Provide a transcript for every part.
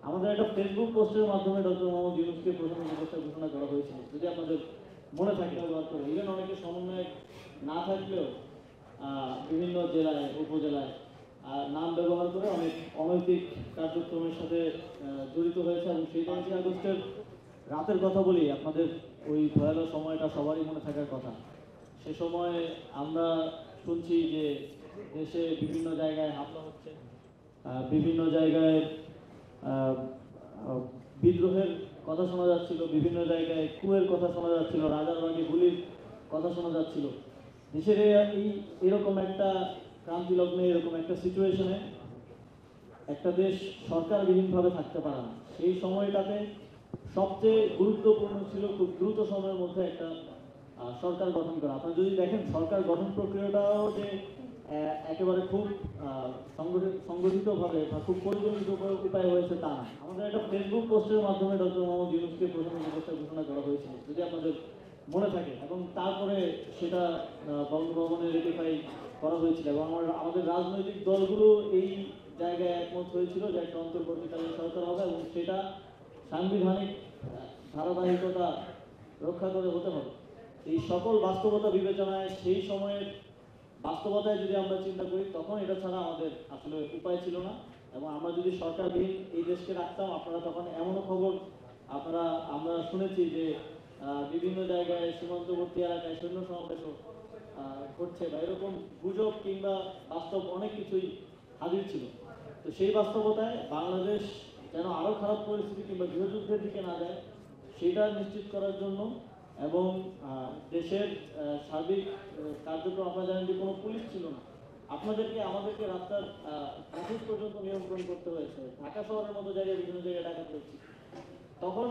আমাদের একটা ফেসবুক পোস্টের মাধ্যমে ডক্টর মোহাম্মদ ইউনূসকে প্রথম উপদেষ্টা ঘোষণা করা হয়েছিল, যদি আপনাদের মনে থাকে। ব্যবহার করে ইভেন অনেকে সমন্বয় না থাকলেও বিভিন্ন জেলায় উপজেলায় নাম ব্যবহার করে অনেক অনৈতিক কার্যক্রমের সাথে জড়িত হয়েছে। এবং সেই 5ই আগস্টের রাতের কথা বলি, আপনাদের ওই ভয়াবহ সময়টা সবারই মনে থাকার কথা। সে সময় আমরা শুনছি যে দেশে বিভিন্ন জায়গায় হামলা হচ্ছে, বিভিন্ন জায়গায় বিদ্রোহের কথা শোনা যাচ্ছিল, বিভিন্ন জায়গায় কুয়ের কথা শোনা যাচ্ছিল, রাজার বাগে গুলির কথা শোনা যাচ্ছিল। দেশের এরকম একটা ক্রান্তি লগ্নে, এরকম একটা সিচুয়েশনে একটা দেশ সরকারবিহীনভাবে থাকতে পারে না। সেই সময়টাতে সবচেয়ে গুরুত্বপূর্ণ ছিল খুব দ্রুত সময়ের মধ্যে একটা সরকার গঠন করা। আপনারা যদি দেখেন সরকার গঠন প্রক্রিয়াটাও যে একেবারে খুব সংগঠিতভাবে বা খুব পরিচালিত উপায় হয়েছে তা না। আমাদের একটা ফেসবুক পোস্টের মাধ্যমে ডক্টর মোহাম্মদ ইউনূসকে প্রথম উপদেষ্টা ঘোষণা করা হয়েছিল, যদি আপনাদের মনে থাকে। এবং তারপরে সেটা বঙ্গভবনে রেটিফাই করা হয়েছিল। এবং আমাদের রাজনৈতিক দলগুলো এই জায়গায় একমত হয়েছিল যে একটা অন্তর্বর্তীকালীন সরকার হবে এবং সেটা সাংবিধানিক ধারাবাহিকতা রক্ষা করে হতে হবে। এই সকল বাস্তবতা বিবেচনায় সেই সময়ের বাস্তবতায় যদি আমরা চিন্তা করি, তখন এটা ছাড়া আমাদের আসলে উপায় ছিল না। এবং আমরা যদি সরকারবিহীন এই দেশকে রাখতাম, আপনারা তখন এমনও খবর আমরা শুনেছি যে বিভিন্ন জায়গায় সীমান্তবর্তী এলাকায় সৈন্য সমাবেশও ঘটছে, বা এরকম গুজব কিংবা বাস্তব অনেক কিছুই হাজির ছিল। তো সেই বাস্তবতায় বাংলাদেশ যেন আরও খারাপ পরিস্থিতি কিংবা গৃহযুদ্ধের দিকে না যায়, সেটা নিশ্চিত করার জন্য এবং দেশের সার্বিক কার্যক্রম, আপনারা জানেন যে কোনো পুলিশ ছিল না। আমাদেরকে রাস্তার ট্রাফিক পর্যন্ত নিয়ন্ত্রণ করতে হয়েছে। ঢাকা শহরের মতো জায়গায় বিভিন্ন জায়গায় ডাকাত হচ্ছে। তখন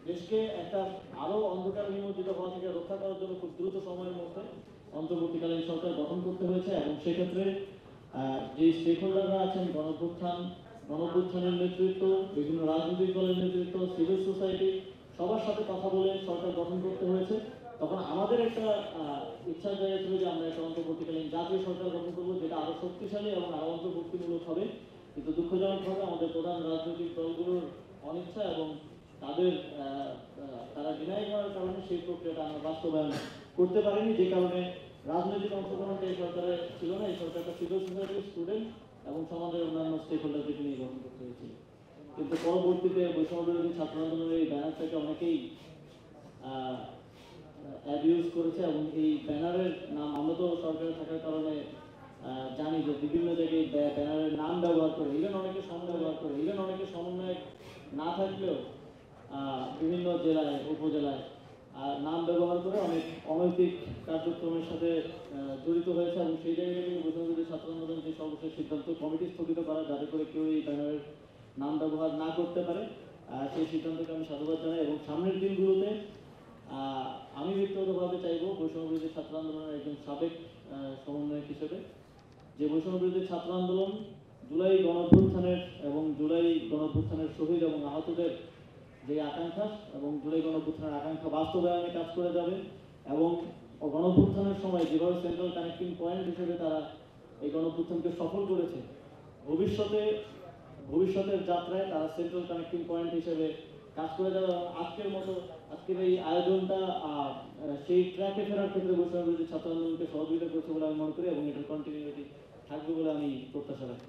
দেশকে একটা আরও অন্ধকার নিমজ্জিত হওয়া থেকে রক্ষা করার জন্য খুব দ্রুত সময়ের মধ্যে অন্তর্বর্তীকালীন সরকার গঠন করতে হয়েছে। এবং সেক্ষেত্রে যে স্টেক হোল্ডাররা আছেন, গণঅভ্যুত্থানের নেতৃত্ব, বিভিন্ন রাজনৈতিক দলের নেতৃত্ব, সিভিল সোসাইটি, সবার সাথে কথা বলে সরকার গঠন করতে হয়েছে। তখন আমাদের একটা ইচ্ছার জায়গা ছিল যে আমরা একটা অন্তর্বর্তীকালীন জাতীয় সরকার গঠন করবো, যেটা আরও শক্তিশালী এবং আরও অন্তর্ভুক্তিমূলক হবে। কিন্তু দুঃখজনকভাবে আমাদের প্রধান রাজনৈতিক দলগুলোর অনিচ্ছা এবং তারা ডিনাই করার কারণে সেই প্রক্রিয়াটা আমরা বাস্তবায়ন করতে পারিনি। যে কারণে রাজনৈতিক অংশগ্রহণটা এই সরকারে ছিল না। এই সরকারটা সিভিল সোসাইটি, স্টুডেন্ট এবং সমাজের অন্যান্য স্টেক হোল্ডারদেরকে নিয়ে গ্রহণ করতে হয়েছিল। কিন্তু পরবর্তীতে বৈষম্যবিরোধী ছাত্র আন্দোলনের এই ব্যানারটাকে অনেকেই অ্যাবিউজ করেছে। এবং এই ব্যানারের নাম, আমরা তো সরকারে থাকার কারণে জানি যে বিভিন্ন জায়গায় ব্যানারের নাম ব্যবহার করে, ইভেন অনেকে সমন্বয় না থাকলেও বিভিন্ন জেলায় উপজেলায় নাম ব্যবহার করে অনেক অনৈতিক কার্যক্রমের সাথে জড়িত হয়েছে। এবং সেই জায়গায় কিন্তু বৈষম্যবিরোধী ছাত্র আন্দোলন যে সর্বশেষ সিদ্ধান্ত কমিটি স্থগিত করা, যাতে করে কেউ এই ব্যানারের নাম ব্যবহার না করতে পারে, সেই সিদ্ধান্তকে আমি সাধুবাদ জানাই। এবং সামনের দিনগুলোতে আমি ব্যক্তিগতভাবে চাইব, বৈষম্যবিরোধী ছাত্র আন্দোলনের একজন সাবেক সমন্বয়ক হিসেবে, যে বৈষম্যবিরোধী ছাত্র আন্দোলন জুলাই গণঅভ্যুত্থানের শহীদ এবং আহতদের যে আকাঙ্ক্ষা এবং জুলাই গণঅভ্যুত্থানের আকাঙ্ক্ষা বাস্তবায়নে কাজ করে যাবে। এবং গণঅভ্যুত্থানের সময় যেভাবে সেন্ট্রাল কানেক্টিং পয়েন্ট হিসেবে তারা এই গণঅভ্যুত্থানকে সফল করেছে, ভবিষ্যতের যাত্রায় তারা সেন্ট্রাল কানেক্টিং পয়েন্ট হিসেবে কাজ করে যাবে। এবং আজকের এই আয়োজনটা সেই ট্র্যাকে ফেরার ক্ষেত্রে বৈষম্যবিরোধী ছাত্র আন্দোলনকে সহযোগিতা করছে বলে আমি মনে করি, এবং এটার কন্টিনিউটি থাকবে বলে আমি প্রত্যাশা রাখি।